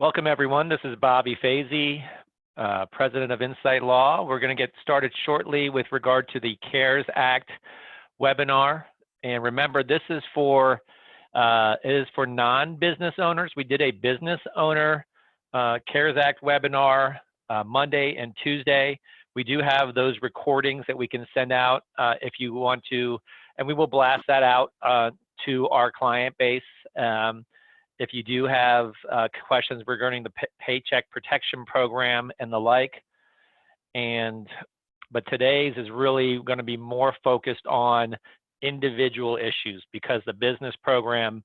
Welcome, everyone. This is Bobby Feisee, President of Insight Law. We're going to get started shortly with regard to the CARES Act webinar. And remember, this is for non-business owners. We did a business owner CARES Act webinar Monday and Tuesday. We do have those recordings that we can send out if you want to, and we will blast that out to our client base. If you do have questions regarding the Paycheck Protection Program and the like, but today's is really going to be more focused on individual issues because the business program,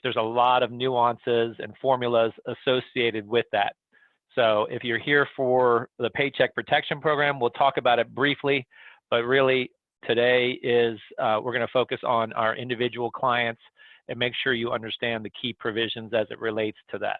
there's a lot of nuances and formulas associated with that. So if you're here for the Paycheck Protection Program, we'll talk about it briefly, but really today is we're going to focus on our individual clients and make sure you understand the key provisions as it relates to that.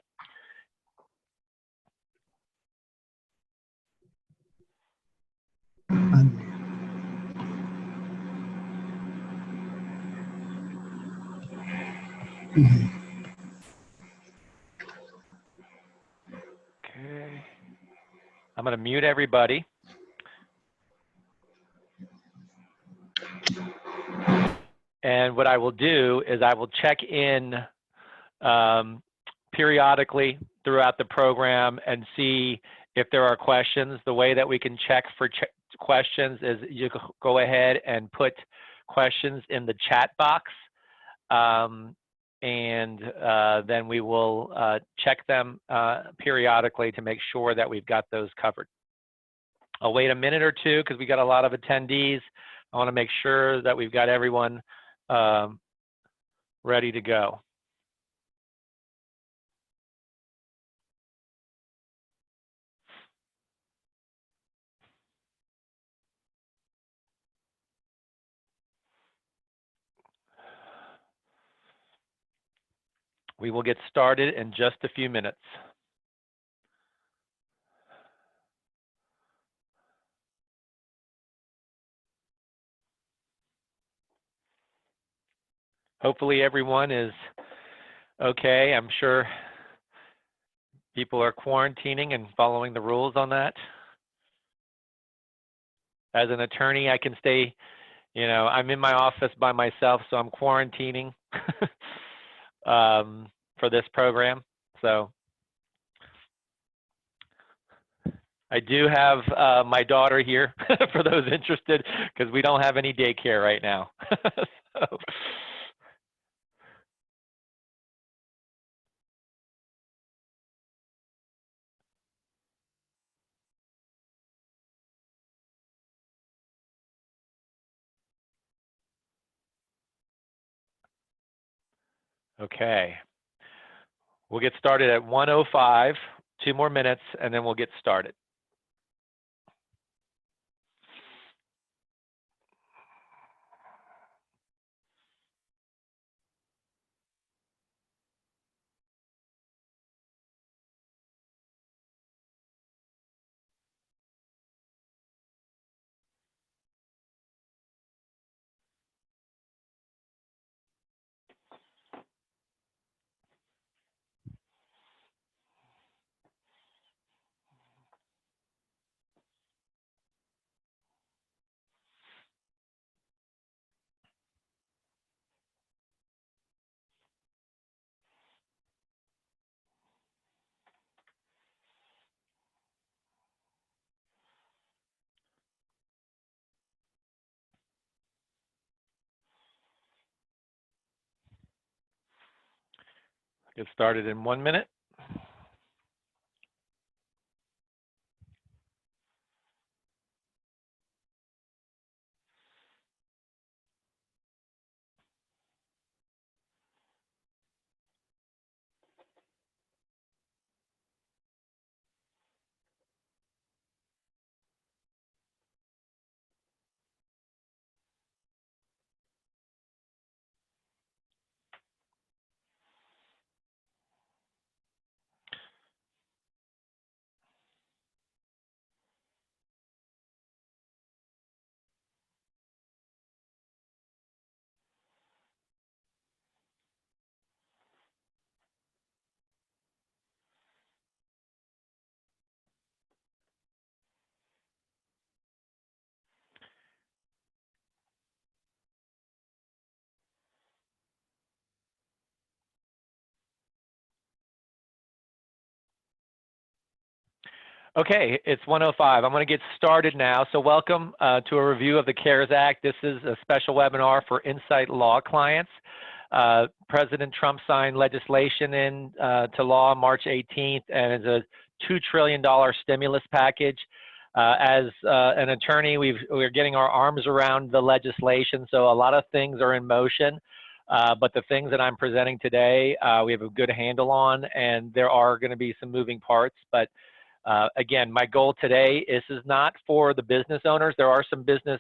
Okay, I'm going to mute everybody. And what I will do is I will check in periodically throughout the program and see if there are questions. The way that we can check for questions is you go ahead and put questions in the chat box, and then we will check them periodically to make sure that we've got those covered. I'll wait a minute or two because we got a lot of attendees. I want to make sure that we've got everyone ready to go. We will get started in just a few minutes. Hopefully everyone is okay. I'm sure people are quarantining and following the rules on that. As an attorney, I can stay, I'm in my office by myself, so I'm quarantining for this program. So I do have my daughter here for those interested, because we don't have any daycare right now. So. Okay, we'll get started at 1:05, 2 more minutes, and then we'll get started. Get started in 1 minute. Okay, it's 1:05. I'm going to get started now. So welcome to a review of the CARES Act. This is a special webinar for Insight Law clients. President Trump signed legislation into law March 18th, and it's a $2 trillion stimulus package. As an attorney, we're getting our arms around the legislation, so a lot of things are in motion. But the things that I'm presenting today, we have a good handle on, and there are going to be some moving parts. But again, my goal today is not for the business owners. There are some business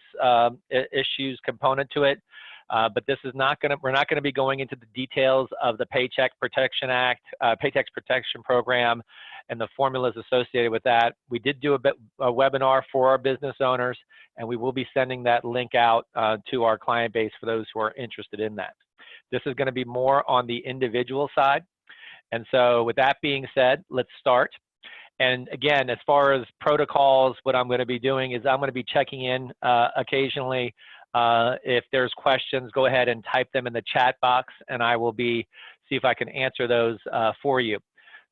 issues component to it, but this is not going to. We're not going to be going into the details of the Paycheck Protection Act, Paycheck Protection Program, and the formulas associated with that. We did do a webinar for our business owners, and we will be sending that link out to our client base for those who are interested in that. This is going to be more on the individual side. And so with that being said, let's start. And again, as far as protocols, what I'm going to be doing is I'm going to be checking in occasionally. If there's questions, go ahead and type them in the chat box, and I will see if I can answer those for you.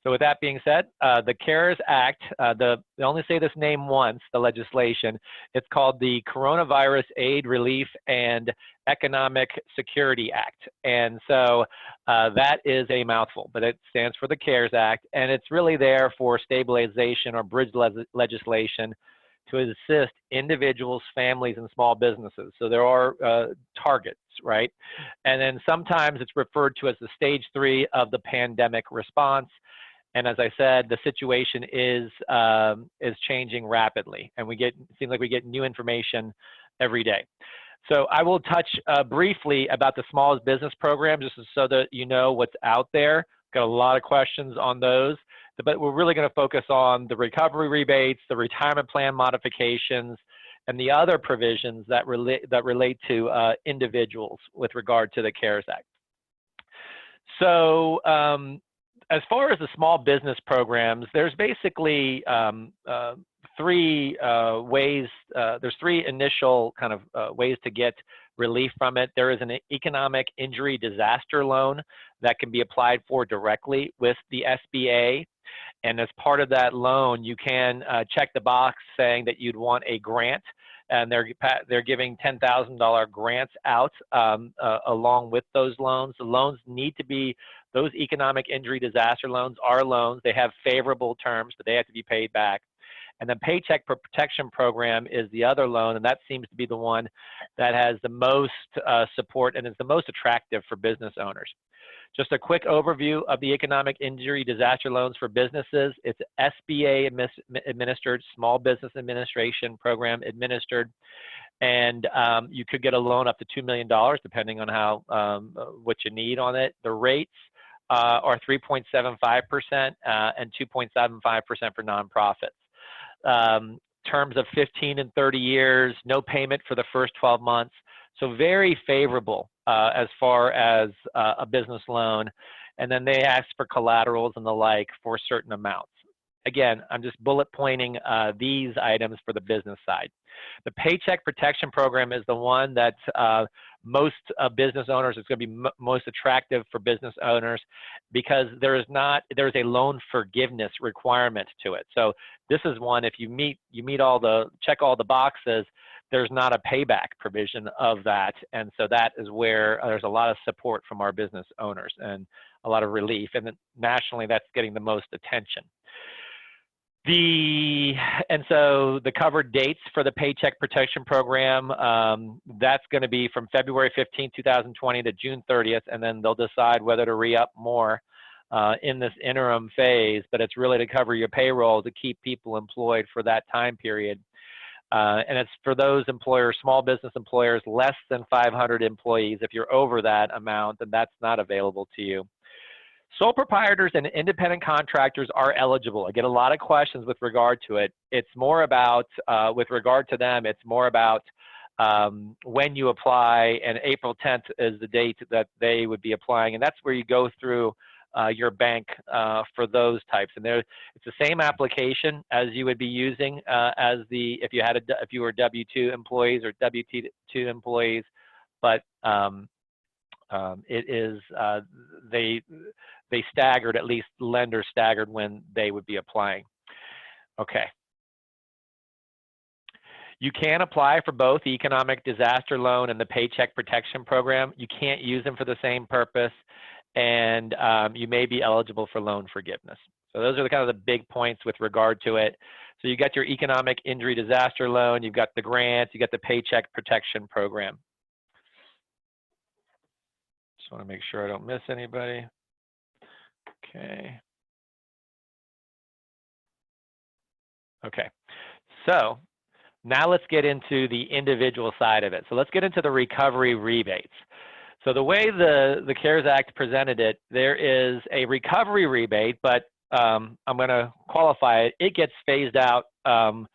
So with that being said, the CARES Act, they only say this name once, the legislation. It's called the Coronavirus Aid, Relief, and Economic Security Act. And so that is a mouthful, but it stands for the CARES Act, and it's really there for stabilization or bridge legislation to assist individuals, families, and small businesses. So there are targets, right? And then sometimes it's referred to as the stage 3 of the pandemic response. And as I said, the situation is changing rapidly, and it seems like we get new information every day. So I will touch briefly about the smallest business program, just so that you know what's out there. Got a lot of questions on those, but we're really going to focus on the recovery rebates, the retirement plan modifications, and the other provisions that relate to individuals with regard to the CARES Act. So as far as the small business programs, there's basically three ways. There's three initial kind of ways to get relief from it. There is an economic injury disaster loan that can be applied for directly with the SBA. And as part of that loan, you can check the box saying that you'd want a grant, and they're giving $10,000 grants out along with those loans. The loans need to be, those economic injury disaster loans are loans. They have favorable terms, but they have to be paid back. And the Paycheck Protection Program is the other loan, and that seems to be the one that has the most support and is the most attractive for business owners. Just a quick overview of the economic injury disaster loans for businesses. It's SBA administered, Small Business Administration Program administered, and you could get a loan up to $2 million depending on how what you need on it. The rates are 3.75% and 2.75% for nonprofits. Terms of 15 and 30 years, no payment for the first 12 months. So very favorable as far as a business loan. And then they ask for collaterals and the like for certain amounts. Again, I'm just bullet pointing these items for the business side. The Paycheck Protection Program is the one that most business owners, it's going to be most attractive for business owners because there is a loan forgiveness requirement to it. So this is one, if you check all the boxes, there's not a payback provision of that. And so that is where there's a lot of support from our business owners and a lot of relief. And then nationally, that's getting the most attention. And so the covered dates for the Paycheck Protection Program, that's going to be from February 15, 2020 to June 30th, and then they'll decide whether to re-up more in this interim phase, but it's really to cover your payroll to keep people employed for that time period. And it's for those employers, small business employers, less than 500 employees. If you're over that amount, then that's not available to you. Sole proprietors and independent contractors are eligible. I get a lot of questions with regard to it. It's more about, with regard to them, it's more about when you apply, and April 10th is the date that they would be applying, and that's where you go through your bank for those types. And it's the same application as you would be using if you were W-2 employees or W-2 employees, but it is they staggered, at least lenders staggered when they would be applying. Okay, You can apply for both the economic disaster loan and the paycheck protection program. You can't use them for the same purpose, and you may be eligible for loan forgiveness. So those are the kind of the big points with regard to it. So you got your economic injury disaster loan, you've got the grants, you got the paycheck protection program. Just want to make sure I don't miss anybody. Okay. Okay. So now let's get into the individual side of it. So let's get into the recovery rebates. So the way the CARES Act presented it, there is a recovery rebate, but I'm going to qualify it. It gets phased out, once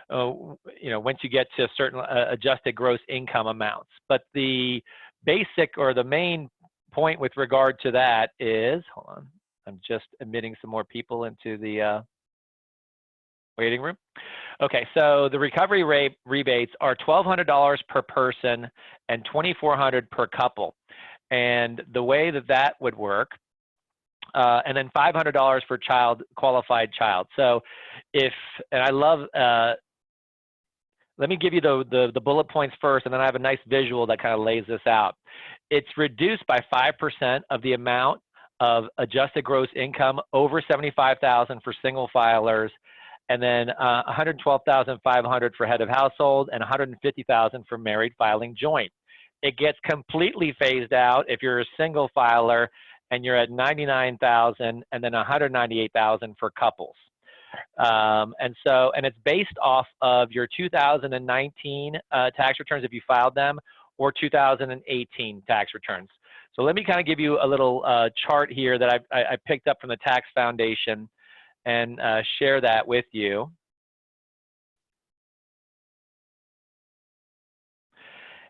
you get to certain adjusted gross income amounts. But the basic or the main point with regard to that is, hold on, I'm just admitting some more people into the waiting room. Okay, so the recovery rebates are $1,200 per person and $2,400 per couple. And the way that would work, and then $500 for qualified child. So and I love, let me give you the bullet points first, and then I have a nice visual that kind of lays this out. It's reduced by 5% of the amount of adjusted gross income over $75,000 for single filers, and then $112,500 for head of household, and $150,000 for married filing joint. It gets completely phased out if you're a single filer and you're at $99,000, and then $198,000 for couples. And it's based off of your 2019 tax returns if you filed them, or 2018 tax returns. So let me kind of give you a little chart here that I picked up from the Tax Foundation and share that with you.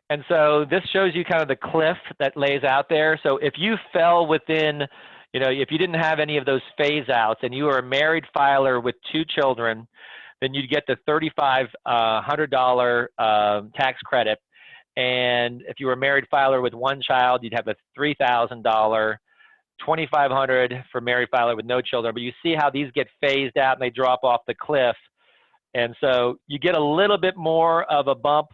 And so this shows you kind of the cliff that lays out there. So if you fell within, if you didn't have any of those phase outs and you were a married filer with 2 children, then you'd get the $3,500 tax credit. And if you were a married filer with 1 child, you'd have a $3,000, $2,500 for married filer with no children. But you see how these get phased out and they drop off the cliff. And so you get a little bit more of a bump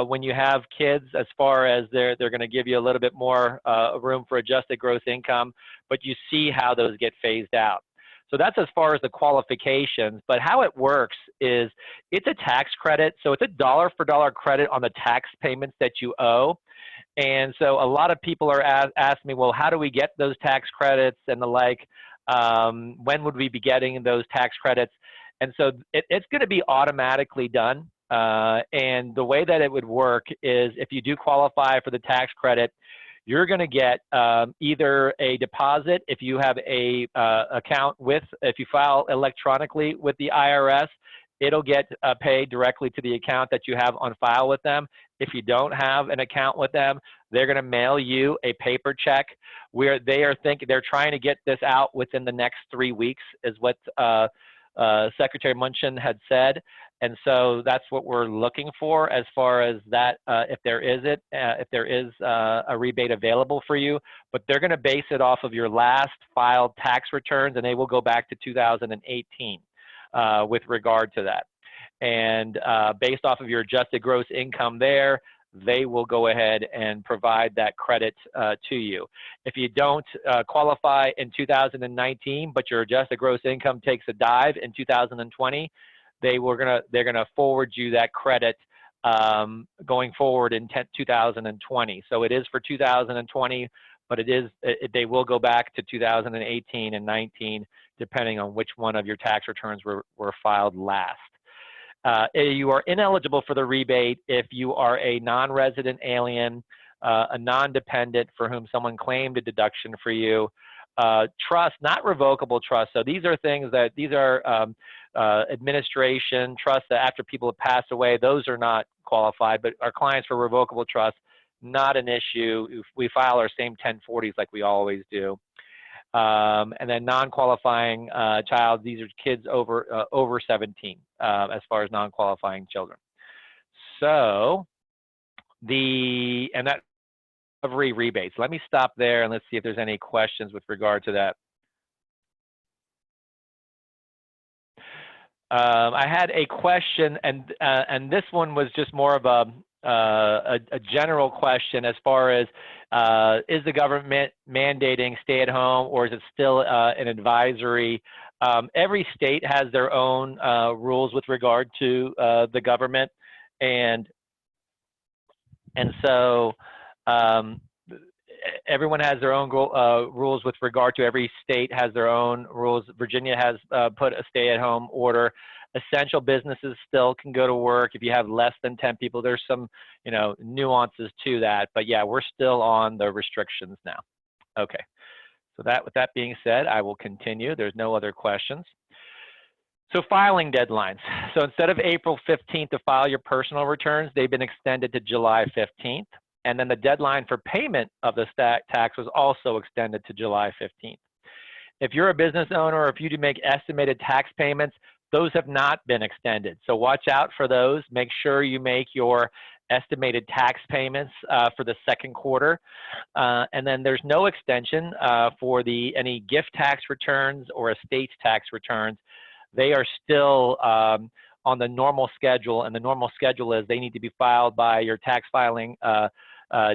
when you have kids, as far as they're going to give you a little bit more room for adjusted gross income, but you see how those get phased out. So that's as far as the qualifications, but how it works is it's a tax credit. So it's a dollar for dollar credit on the tax payments that you owe. And so a lot of people are asking me, well, how do we get those tax credits and the like? When would we be getting those tax credits? And so it's going to be automatically done. And the way that it would work is, if you do qualify for the tax credit, you're going to get either a deposit if you have a account if you file electronically with the IRS, it'll get paid directly to the account that you have on file with them. If you don't have an account with them, they're going to mail you a paper check, where they're trying to get this out within the next 3 weeks, is what Secretary Mnuchin had said. And so that's what we're looking for, as far as that, if there is a rebate available for you. But they're going to base it off of your last filed tax returns, and they will go back to 2018 with regard to that. And based off of your adjusted gross income there, they will go ahead and provide that credit to you. If you don't qualify in 2019, but your adjusted gross income takes a dive in 2020, they're gonna forward you that credit going forward in 2020. So it is for 2020, but they will go back to 2018 and 19, depending on which one of your tax returns were filed last. You are ineligible for the rebate if you are a non-resident alien, a non-dependent for whom someone claimed a deduction for you, trust, not revocable trust. So these are administration trusts that after people have passed away, those are not qualified, but our clients for revocable trust, not an issue. If we file our same 1040s like we always do. And then non-qualifying child, these are kids over 17 as far as non-qualifying children. So that recovery rebates. Let me stop there and let's see if there's any questions with regard to that. I had a question, and this one was just more of a general question as far as is the government mandating stay at home, or is it still an advisory? Every state has their own rules with regard to the government, and so everyone has their own rules with regard to, every state has their own rules. Virginia has put a stay-at-home order. Essential businesses still can go to work if you have less than 10 people. There's some, nuances to that, but yeah, we're still on the restrictions now. Okay, so with that being said, I will continue. There's no other questions. So filing deadlines. So instead of April 15th to file your personal returns, they've been extended to July 15th. And then the deadline for payment of the tax was also extended to July 15th. If you're a business owner, or if you do make estimated tax payments, those have not been extended. So watch out for those. Make sure you make your estimated tax payments for the second quarter. And then there's no extension for any gift tax returns or estate tax returns. They are still on the normal schedule, and the normal schedule is they need to be filed by your tax filing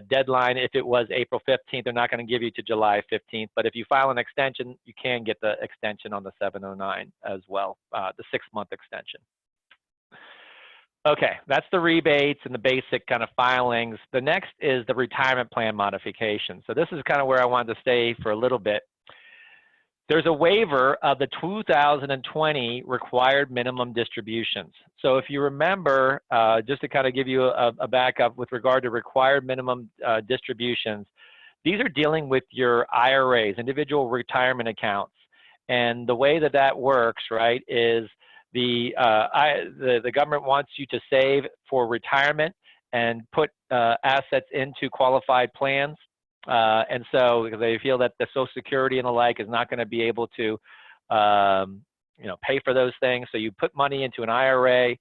deadline. If it was April 15th, they're not going to give you to July 15th, but if you file an extension, you can get the extension on the 709 as well, the 6-month extension. Okay, that's the rebates and the basic kind of filings. The next is the retirement plan modification. So this is kind of where I wanted to stay for a little bit. There's a waiver of the 2020 required minimum distributions. So if you remember, just to kind of give you a backup with regard to required minimum distributions, these are dealing with your IRAs, individual retirement accounts. And the way that works, right, is the government wants you to save for retirement and put assets into qualified plans. And so they feel that the Social Security and the like is not going to be able to, pay for those things. So you put money into an IRA,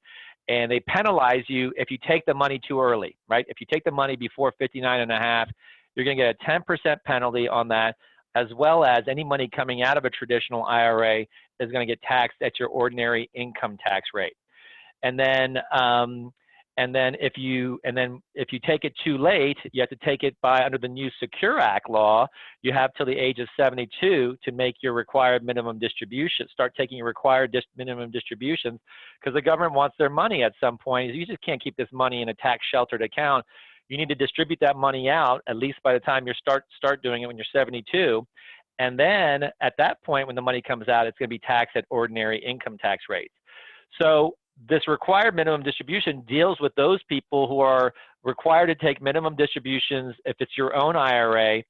and they penalize you if you take the money too early, right? If you take the money before 59.5, you're going to get a 10% penalty on that, as well as any money coming out of a traditional IRA is going to get taxed at your ordinary income tax rate. And then if you take it too late, you have to take it under the new Secure Act law. You have till the age of 72 to make your required minimum distribution. Start taking your required minimum distributions, because the government wants their money at some point. You just can't keep this money in a tax sheltered account. You need to distribute that money out at least by the time you start doing it when you're 72. And then at that point, when the money comes out, it's going to be taxed at ordinary income tax rates. So this required minimum distribution deals with those people who are required to take minimum distributions if it's your own IRA.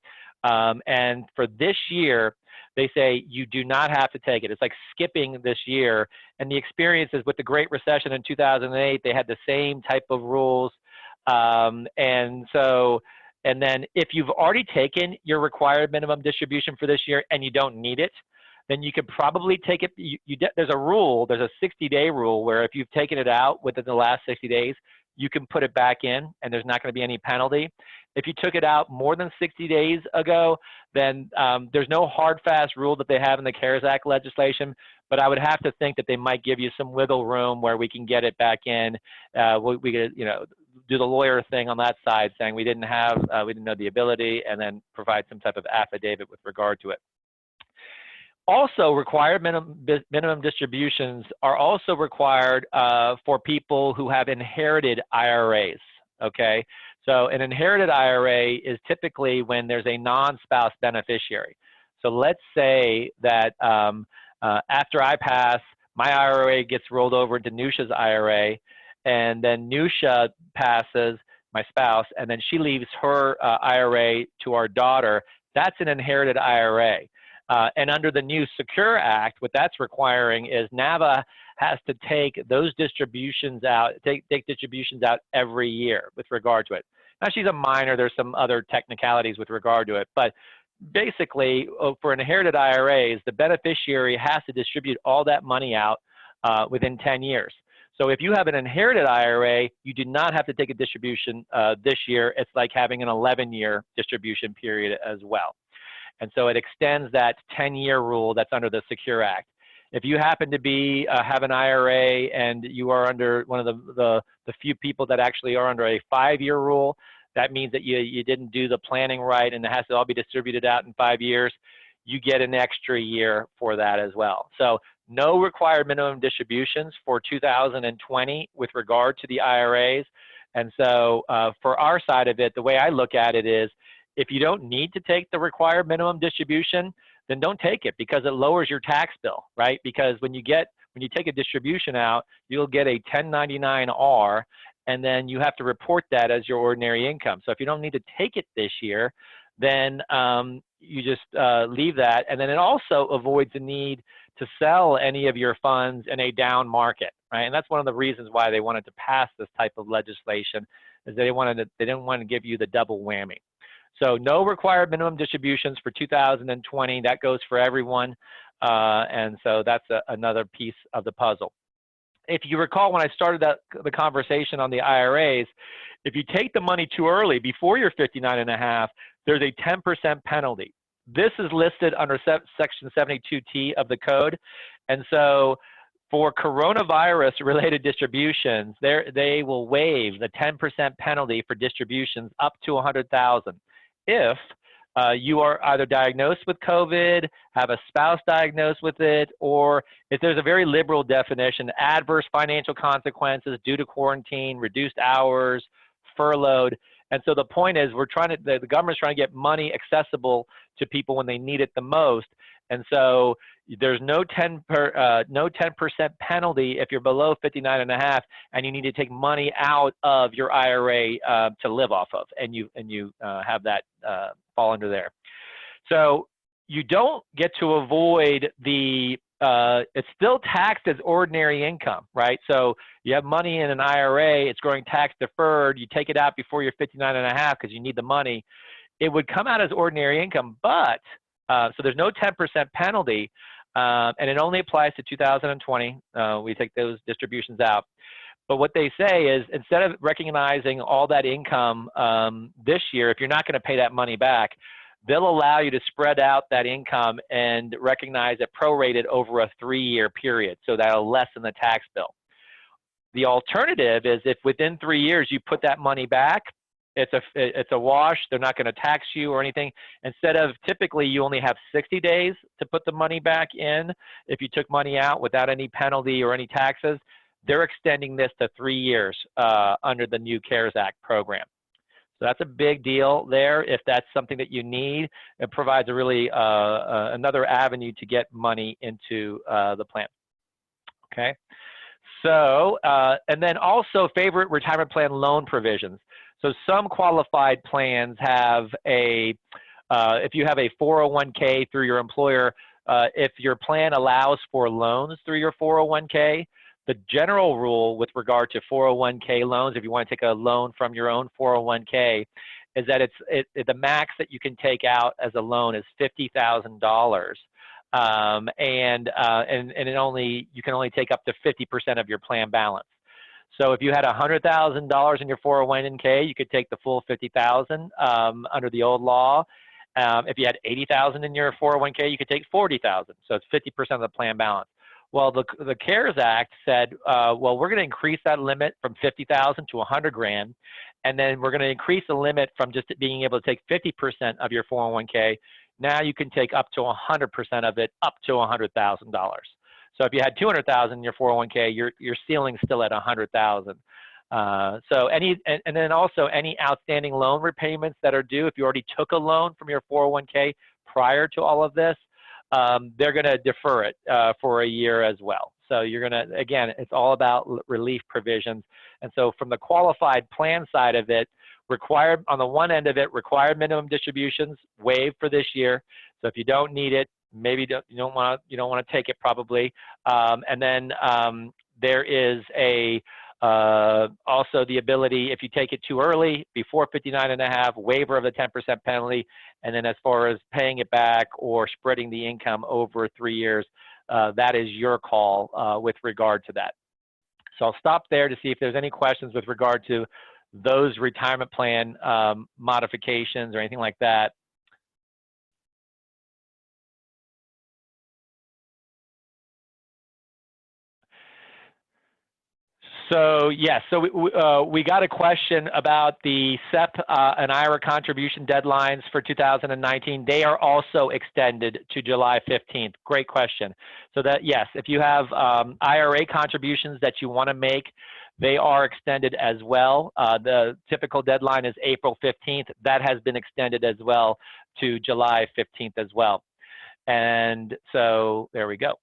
And for this year, they say you do not have to take it. It's like skipping this year. And the experience is with the Great Recession in 2008, they had the same type of rules. And then if you've already taken your required minimum distribution for this year and you don't need it, then you could probably take it. There's a rule, there's a 60-day rule where if you've taken it out within the last 60 days, you can put it back in and there's not going to be any penalty. If you took it out more than 60 days ago, then there's no hard, fast rule that they have in the CARES Act legislation, but I would have to think that they might give you some wiggle room where we can get it back in. We could, do the lawyer thing on that side, saying we didn't know the ability, and then provide some type of affidavit with regard to it. Also, required minimum distributions are also required for people who have inherited IRAs, okay? So an inherited IRA is typically when there's a non-spouse beneficiary. So let's say that after I pass, my IRA gets rolled over into Nusha's IRA, and then Nusha passes, my spouse, and then she leaves her IRA to our daughter. That's an inherited IRA. And under the new Secure Act, what that's requiring is NAVA has to take those distributions out, take distributions out every year with regard to it. Now, she's a minor. There's some other technicalities with regard to it. But basically, for inherited IRAs, the beneficiary has to distribute all that money out within 10 years. So if you have an inherited IRA, you do not have to take a distribution this year. It's like having an 11-year distribution period as well. And so it extends that 10-year rule that's under the Secure Act. if you happen to be have an IRA and you are under one of the few people that actually are under a 5-year rule, that means that you didn't do the planning right and it has to all be distributed out in 5 years. You get an extra year for that as well. So no required minimum distributions for 2020 with regard to the IRAs. And so for our side of it, the way I look at it is, if you don't need to take the required minimum distribution, then don't take it, because it lowers your tax bill, right? Because when you take a distribution out, you'll get a 1099-R, and then you have to report that as your ordinary income. So if you don't need to take it this year, then you just leave that. And then it also avoids the need to sell any of your funds in a down market, right? And that's one of the reasons why they wanted to pass this type of legislation, is they didn't want to give you the double whammy. So no required minimum distributions for 2020. That goes for everyone. And so that's another piece of the puzzle. If you recall, when I started the conversation on the IRAs, if you take the money too early, before you're 59.5, there's a 10% penalty. This is listed under Section 72T of the code. And so for coronavirus-related distributions, they will waive the 10% penalty for distributions up to $100,000 if you are either diagnosed with COVID, have a spouse diagnosed with it, or if there's a very liberal definition, adverse financial consequences due to quarantine, reduced hours, furloughed. And so the point is, the government's trying to get money accessible to people when they need it the most. And so there's no 10% penalty if you're below 59.5 and you need to take money out of your IRA to live off of, and you have that fall under there. So you don't get to avoid the it's still taxed as ordinary income, right? So you have money in an IRA, it's growing tax deferred, you take it out before you're 59.5 because you need the money. It would come out as ordinary income, but so there's no 10% penalty, and it only applies to 2020. We take those distributions out. But what they say is, instead of recognizing all that income this year, if you're not going to pay that money back, they'll allow you to spread out that income and recognize it prorated over a 3-year period, so that'll lessen the tax bill. The alternative is, if within 3 years you put that money back, it's a wash. They're not going to tax you or anything. Instead of, typically you only have 60 days to put the money back in if you took money out without any penalty or any taxes, they're extending this to 3 years under the new CARES Act program. So that's a big deal there. If that's something that you need, it provides a really another avenue to get money into the plan. Okay. So, and then also favorite retirement plan loan provisions. So some qualified plans have if you have a 401k through your employer, if your plan allows for loans through your 401k, the general rule with regard to 401k loans, if you want to take a loan from your own 401k, is that the max that you can take out as a loan is $50,000. And you can only take up to 50% of your plan balance. So if you had $100,000 in your 401k, you could take the full $50,000 under the old law. If you had $80,000 in your 401k, you could take $40,000. So it's 50% of the plan balance. Well, the CARES Act said, well, we're going to increase that limit from $50,000 to $100,000, and then we're going to increase the limit from just being able to take 50% of your 401k. Now you can take up to 100% of it, up to $100,000. So if you had $200,000 in your 401k, your ceiling's still at $100,000. So and then also any outstanding loan repayments that are due, if you already took a loan from your 401k prior to all of this, they're going to defer it for a year as well. So you're going to, again, it's all about relief provisions. And so from the qualified plan side of it, required, on the one end of it, required minimum distributions waived for this year. So if you don't need it, maybe you don't want to take it probably. And then there is also the ability, if you take it too early, before 59.5, waiver of the 10% penalty. And then as far as paying it back or spreading the income over 3 years, that is your call with regard to that. So I'll stop there to see if there's any questions with regard to those retirement plan modifications or anything like that. So yes, so we got a question about the SEP and IRA contribution deadlines for 2019. They are also extended to July 15th. Great question. So that, yes, if you have IRA contributions that you want to make, they are extended as well. The typical deadline is April 15th. That has been extended as well to July 15th as well. And so there we go.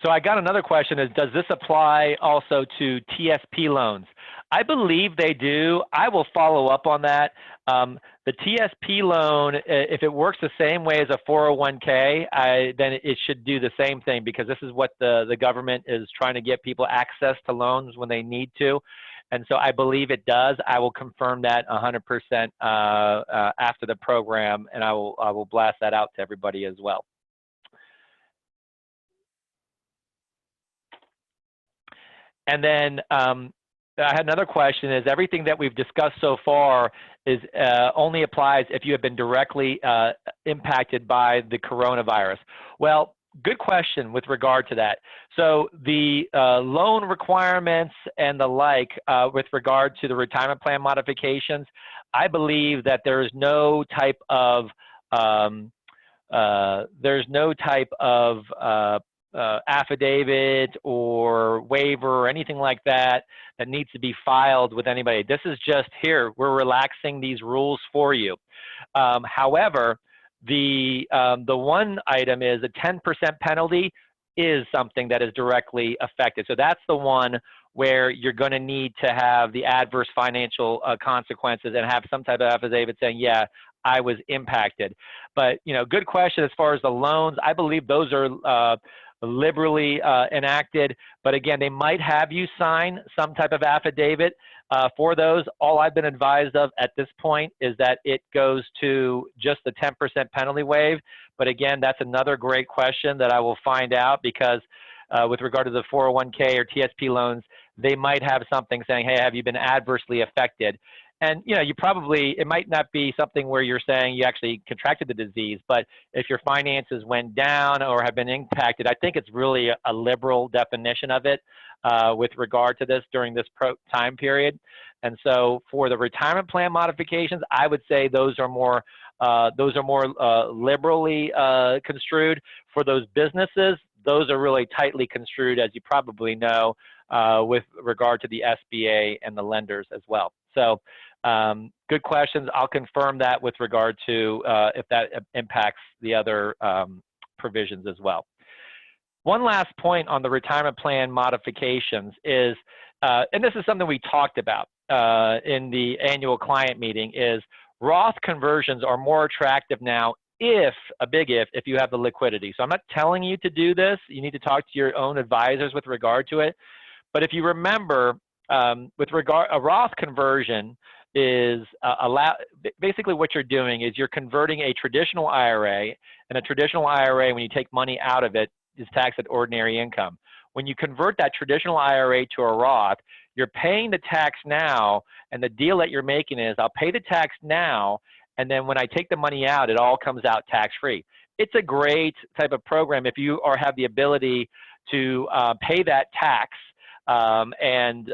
So I got another question is, does this apply also to TSP loans? I believe they do. I will follow up on that. The TSP loan, if it works the same way as a 401k, then it should do the same thing, because this is what the government is trying to get people access to loans when they need to. And so I believe it does. I will confirm that 100% after the program, and I will blast that out to everybody as well. And then I had another question is, everything that we've discussed so far is only applies if you have been directly impacted by the coronavirus. Well, good question with regard to that. So the loan requirements and the like with regard to the retirement plan modifications, I believe that there is no type of affidavit or waiver or anything like that that needs to be filed with anybody. This is just here, we're relaxing these rules for you. However, the one item is a 10% penalty is something that is directly affected. So that's the one where you're going to need to have the adverse financial consequences and have some type of affidavit saying, yeah, I was impacted. But, you know, good question as far as the loans. I believe those are liberally enacted, but again, they might have you sign some type of affidavit for those. All I've been advised of at this point is that it goes to just the 10% penalty waive. But again, that's another great question that I will find out, because with regard to the 401k or TSP loans, they might have something saying, hey, have you been adversely affected? And, you know, you probably, it might not be something where you're saying you actually contracted the disease, but if your finances went down or have been impacted, I think it's really a liberal definition of it with regard to this during this time period. And so for the retirement plan modifications, I would say those are more liberally construed. For those businesses, those are really tightly construed, as you probably know, with regard to the SBA and the lenders as well. So good questions. I'll confirm that with regard to if that impacts the other provisions as well. One last point on the retirement plan modifications is, and this is something we talked about in the annual client meeting, is Roth conversions are more attractive now if you have the liquidity. So I'm not telling you to do this. You need to talk to your own advisors with regard to it. But if you remember, with regard, a Roth conversion is basically what you're doing is you're converting a traditional IRA, and a traditional IRA, when you take money out of it, is taxed at ordinary income. When you convert that traditional IRA to a Roth, you're paying the tax now, and the deal that you're making is, I'll pay the tax now, and then when I take the money out, it all comes out tax-free. It's a great type of program if you have the ability to pay that tax. And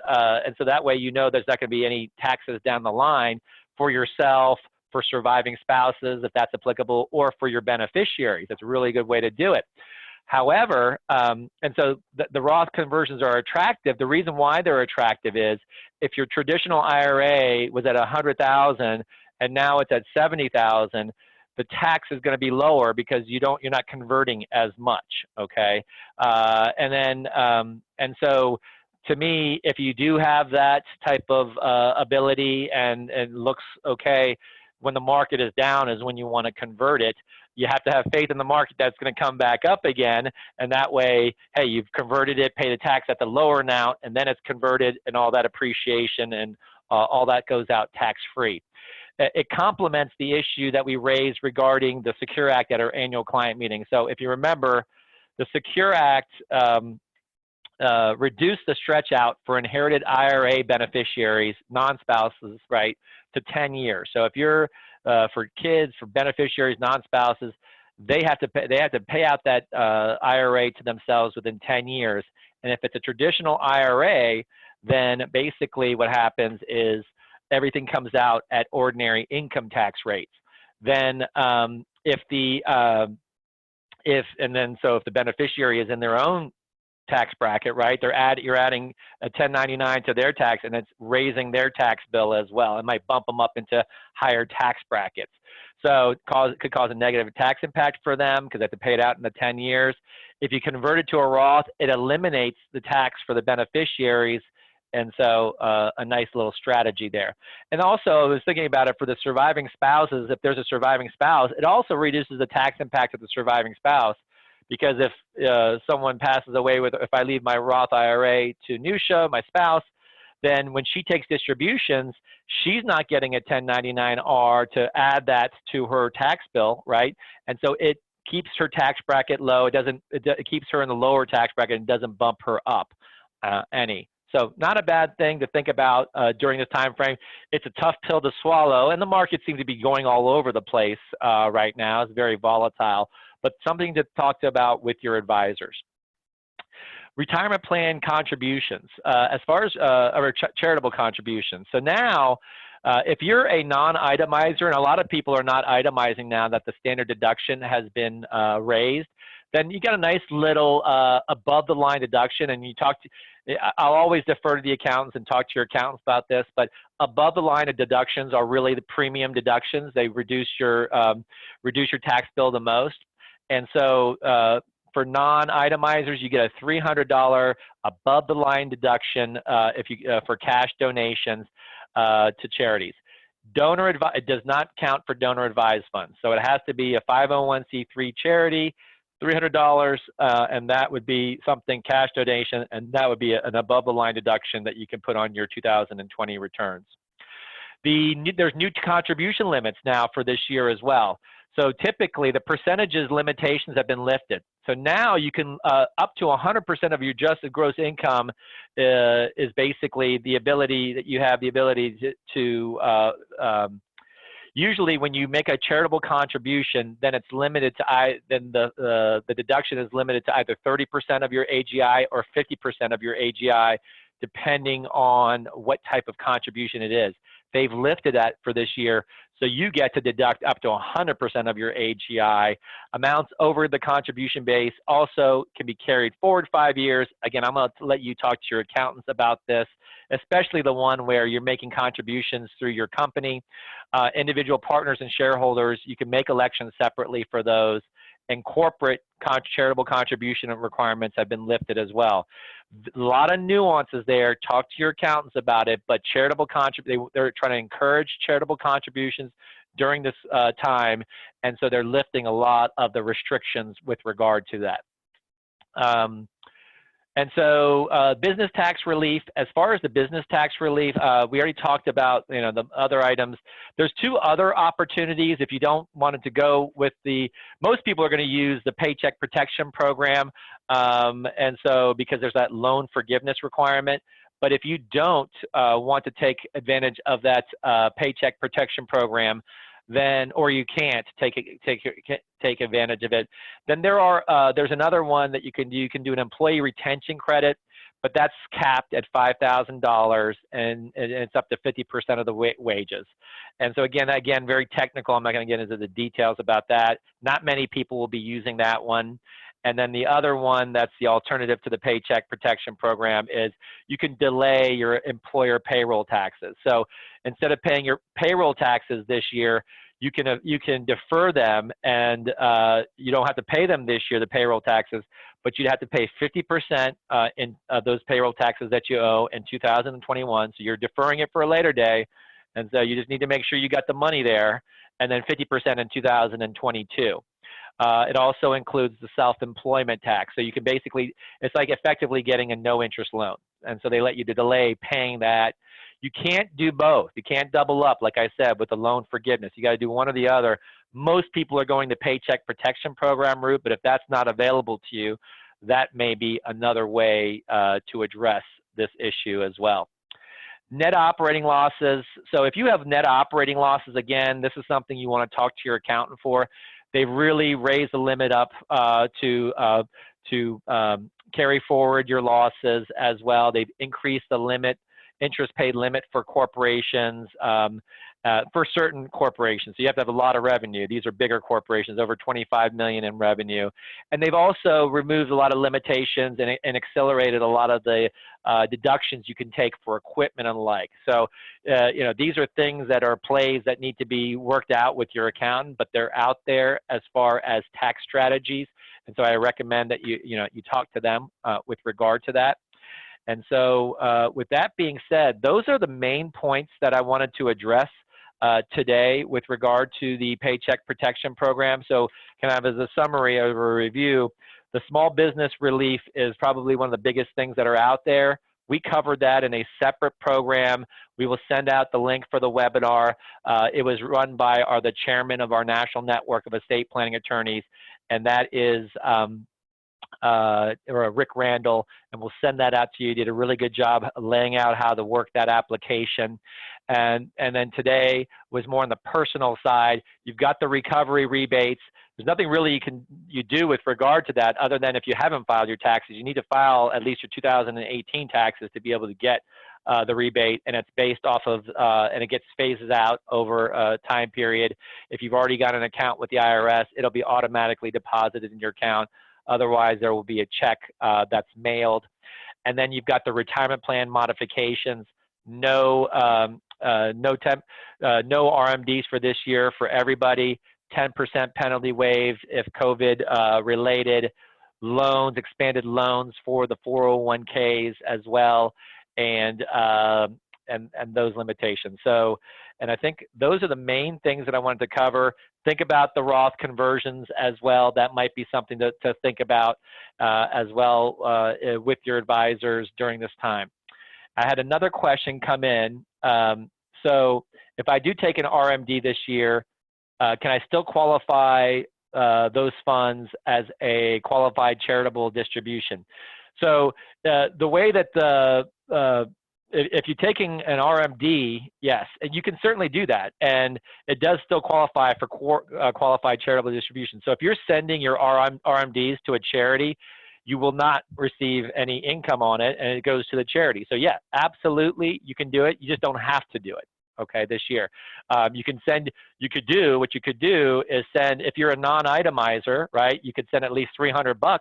so that way, you know, there's not going to be any taxes down the line for yourself, for surviving spouses, if that's applicable, or for your beneficiaries. That's a really good way to do it. However, and so the Roth conversions are attractive. The reason why they're attractive is if your traditional IRA was at $100,000 and now it's at $70,000, the tax is going to be lower because you're not converting as much. Okay, and so, to me, if you do have that type of ability and looks okay, when the market is down is when you want to convert it. You have to have faith in the market that's going to come back up again, and that way, hey, you've converted it, pay the tax at the lower amount, and then it's converted, and all that appreciation and all that goes out tax-free. It complements the issue that we raised regarding the Secure Act at our annual client meeting. So if you remember, the Secure Act reduced the stretch out for inherited IRA beneficiaries, non-spouses, right, to 10 years. So if you're for kids, for beneficiaries, non-spouses, they have to pay out that IRA to themselves within 10 years. And if it's a traditional IRA, then basically what happens is everything comes out at ordinary income tax rates. Then if the beneficiary is in their own tax bracket, right, you're adding a 1099 to their tax, and it's raising their tax bill as well. It might bump them up into higher tax brackets. So it could cause a negative tax impact for them because they have to pay it out in the 10 years. If you convert it to a Roth, it eliminates the tax for the beneficiaries. And so a nice little strategy there. And also, I was thinking about it for the surviving spouses. If there's a surviving spouse, it also reduces the tax impact of the surviving spouse, because if someone passes away if I leave my Roth IRA to Nusha, my spouse, then when she takes distributions, she's not getting a 1099-R to add that to her tax bill, right? And so it keeps her tax bracket low. It keeps her in the lower tax bracket and doesn't bump her up any. So not a bad thing to think about during this time frame. It's a tough pill to swallow, and the market seems to be going all over the place right now. It's very volatile, but something to talk about with your advisors. Retirement plan contributions, as far as charitable contributions. So now, if you're a non-itemizer, and a lot of people are not itemizing now that the standard deduction has been raised, then you got a nice little above the line deduction, and I'll always defer to the accountants and talk to your accountants about this, but above the line of deductions are really the premium deductions. They reduce your tax bill the most. And so for non-itemizers, you get a $300 above the line deduction for cash donations to charities. It does not count for donor advised funds. So it has to be a 501c3 charity, $300, and that would be something cash donation, and that would be an above the line deduction that you can put on your 2020 returns. There's new contribution limits now for this year as well. So typically the percentages limitations have been lifted. So now you can up to 100% of your adjusted gross income is basically the ability that you have the ability to usually when you make a charitable contribution, then it's limited to the deduction is limited to either 30% of your AGI or 50% of your AGI, depending on what type of contribution it is. They've lifted that for this year, so you get to deduct up to 100% of your AGI. Amounts over the contribution base also can be carried forward 5 years. Again, I'm going to let you talk to your accountants about this, especially the one where you're making contributions through your company. Individual partners and shareholders, you can make elections separately for those, and corporate charitable contribution requirements have been lifted as well. A lot of nuances there. Talk to your accountants about it, but they're trying to encourage charitable contributions during this time, and so they're lifting a lot of the restrictions with regard to that. And so business tax relief, as far as the business tax relief, we already talked about the other items. There's two other opportunities if you don't want it to go with most people are going to use the Paycheck Protection Program, and so because there's that loan forgiveness requirement. But if you don't want to take advantage of that Paycheck Protection Program, then, or you can't take advantage of it, then there's another one that you can do. You can do an employee retention credit, but that's capped at $5,000, and it's up to 50% of the wages. And so again, very technical. I'm not going to get into the details about that. Not many people will be using that one. And then the other one, that's the alternative to the Paycheck Protection Program, is you can delay your employer payroll taxes. So instead of paying your payroll taxes this year, you can defer them, and you don't have to pay them this year, the payroll taxes, but you'd have to pay 50% in those payroll taxes that you owe in 2021. So you're deferring it for a later day, and so you just need to make sure you got the money there, and then 50% in 2022. It also includes the self-employment tax. So you can basically, it's like effectively getting a no-interest loan. And so they let you delay paying that. You can't do both. You can't double up, like I said, with the loan forgiveness. You got to do one or the other. Most people are going the Paycheck Protection Program route, but if that's not available to you, that may be another way to address this issue as well. Net operating losses. So if you have net operating losses, again, this is something you want to talk to your accountant for. They've really raised the limit up to carry forward your losses as well. They've increased the limit, interest paid limit for corporations, for certain corporations. So you have to have a lot of revenue. These are bigger corporations, over 25 million in revenue. And they've also removed a lot of limitations and accelerated a lot of the deductions you can take for equipment and the like. So, you know, these are things that are plays that need to be worked out with your accountant, but they're out there as far as tax strategies. And so I recommend that you talk to them with regard to that. And so with that being said, those are the main points that I wanted to address today with regard to the Paycheck Protection Program. So kind of as a summary of a review, the small business relief is probably one of the biggest things that are out there. We covered that in a separate program. We will send out the link for the webinar. It was run by the chairman of our national network of estate planning attorneys, and that is Rick Randall, and we'll send that out to you. You did a really good job laying out how to work that application. And then today was more on the personal side. You've got the recovery rebates. There's nothing really you do with regard to that other than if you haven't filed your taxes, you need to file at least your 2018 taxes to be able to get the rebate, and it's based off of, and it gets phases out over a time period. If you've already got an account with the IRS, it'll be automatically deposited in your account. Otherwise, there will be a check that's mailed. And then you've got the retirement plan modifications. No RMDs for this year for everybody. 10% penalty waived if COVID related. Loans, expanded loans for the 401ks as well, and those limitations. So, and I think those are the main things that I wanted to cover. Think about the Roth conversions as well. That might be something to think about as well with your advisors during this time. I had another question come in. So if I do take an RMD this year, can I still qualify those funds as a qualified charitable distribution? So the way that if you're taking an RMD, yes, and you can certainly do that, and it does still qualify for qualified charitable distribution. So if you're sending your RMDs to a charity, you will not receive any income on it, and it goes to the charity. So yeah, absolutely, you can do it. You just don't have to do it. Okay, this year, what you could do is send, if you're a non-itemizer, right, you could send at least $300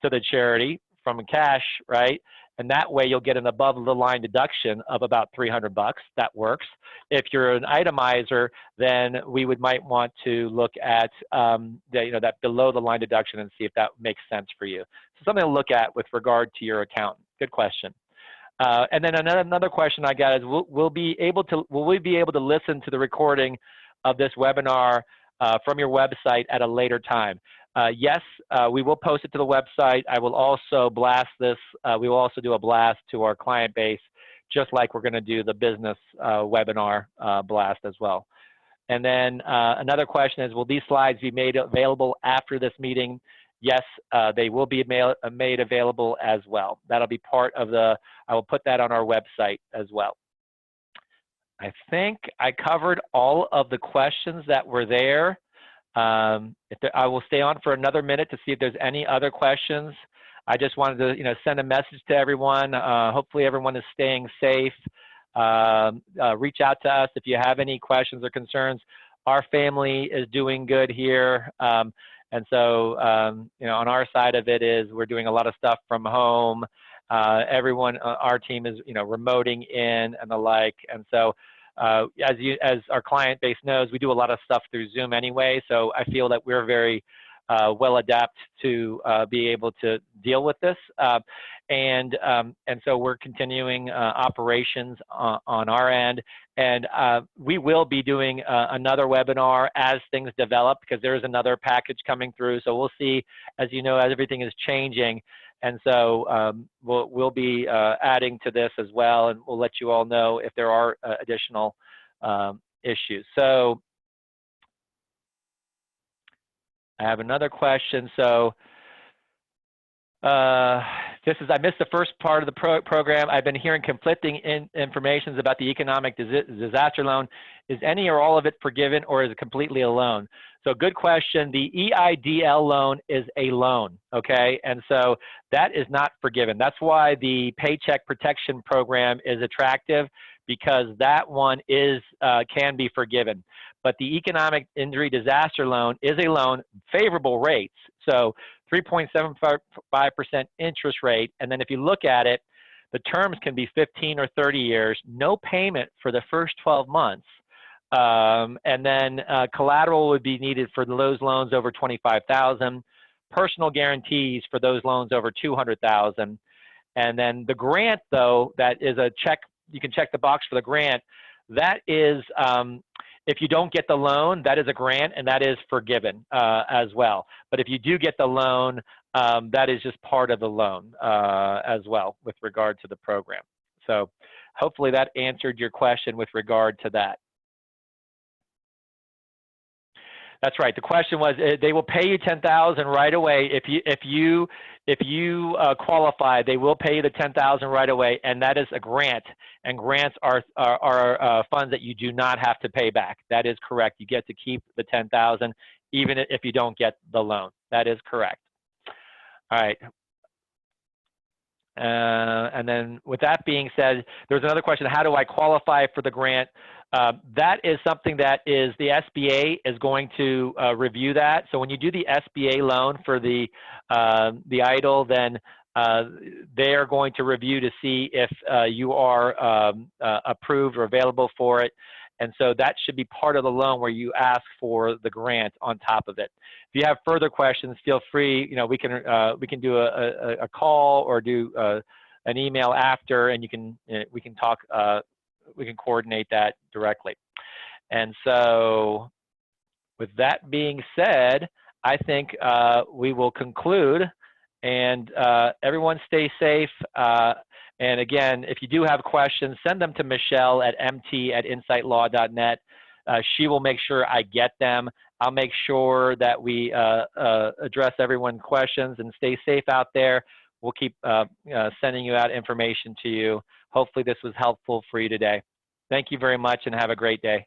to the charity from cash, right? And that way you'll get an above the line deduction of about $300. That works. If you're an itemizer, then we might want to look at that below the line deduction and see if that makes sense for you. So something to look at with regard to your accountant. Good question. And then another question I got is, will we be able to listen to the recording of this webinar from your website at a later time? Yes, we will post it to the website. I will also blast this. We will also do a blast to our client base, just like we're going to do the business webinar blast as well. And then another question is, will these slides be made available after this meeting? Yes, they will be made available as well. That'll be part of I will put that on our website as well. I think I covered all of the questions that were there. I will stay on for another minute to see if there's any other questions. I just wanted to, send a message to everyone. Hopefully everyone is staying safe. Reach out to us if you have any questions or concerns. Our family is doing good here. And so, on our side of it is we're doing a lot of stuff from home. Everyone, our team is, remoting in and the like. And so, as our client base knows, we do a lot of stuff through Zoom anyway. So I feel that we're very well adapted to be able to deal with this. And so we're continuing operations on our end. And we will be doing another webinar as things develop, because there is another package coming through. So we'll see, as you know, as everything is changing. And so we'll be adding to this as well, and we'll let you all know if there are additional issues. So I have another question. So I missed the first part of the program. I've been hearing conflicting informations about the economic disaster loan. Is any or all of it forgiven, or is it completely a loan? So good question. The EIDL loan is a loan, okay? And so that is not forgiven. That's why the Paycheck Protection Program is attractive, because that one is can be forgiven. But the economic injury disaster loan is a loan, favorable rates. So 3.75% interest rate. And then if you look at it, the terms can be 15 or 30 years, no payment for the first 12 months. And then collateral would be needed for those loans over $25,000, personal guarantees for those loans over $200,000. And then the grant, though, that is a check, you can check the box for the grant. That is, if you don't get the loan, that is a grant, and that is forgiven as well. But if you do get the loan, that is just part of the loan as well with regard to the program. So hopefully that answered your question with regard to that. That's right. The question was, they will pay you $10,000 right away if you qualify. They will pay you the $10,000 right away, and that is a grant. And grants are funds that you do not have to pay back. That is correct. You get to keep the $10,000 even if you don't get the loan. That is correct. All right. And then with that being said, there's another question: how do I qualify for the grant? That is something that is the SBA is going to review that. So when you do the SBA loan for the EIDL, then they are going to review to see if you are approved or available for it. And so that should be part of the loan where you ask for the grant on top of it. If you have further questions, feel free. You know, we can do a call or do an email after, and we can talk. We can coordinate that directly. And so, with that being said, I think we will conclude. And everyone stay safe. And again, if you do have questions, send them to Michelle at mt@insightlaw.net. She will make sure I get them. I'll make sure that we address everyone's questions, and stay safe out there. We'll keep sending you out information to you. Hopefully this was helpful for you today. Thank you very much, and have a great day.